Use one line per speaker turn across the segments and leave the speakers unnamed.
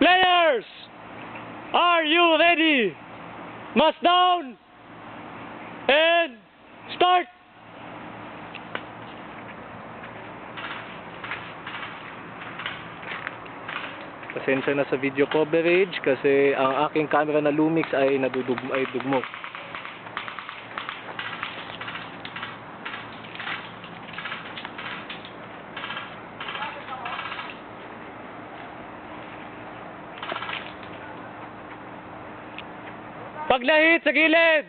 Players, are you ready? Mask down and start. Pasensya na sa video coverage kasi ang aking camera na Lumix ay dugmo. Paglahit sa gilid.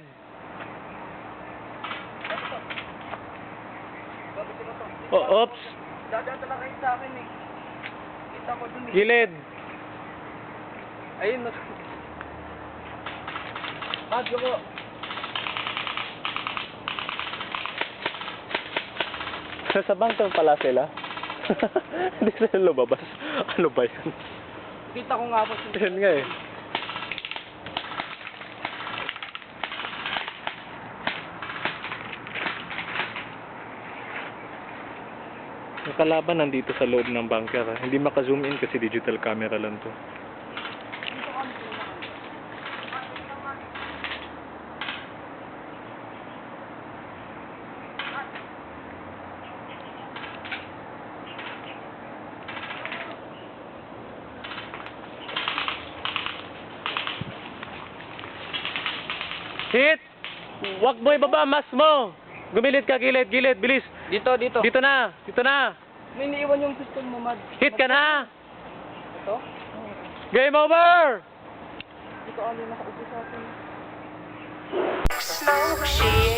Oh, oops.
Dadaan talaga kayo sa akin eh. Kita ko dun eh.
Gilid.
Ayun. Radyo ko.
Sa bangkang pala sila. Hindi sila lumabas. Ano ba yan?
Kita ko nga po.
Yan nga eh. Yung kalaban nandito sa loob ng bunker. Hindi maka-zoom in kasi digital camera lang to. Hit! Wag mo ibaba mas mo! Gumilid ka, gilid, bilis!
Dito.
Dito na!
May iniiwan yung pistol mo, Mad.
Hit ka na!
Ito?
Game over!
Dito ano nakaupo sa atin.
Smoke shit.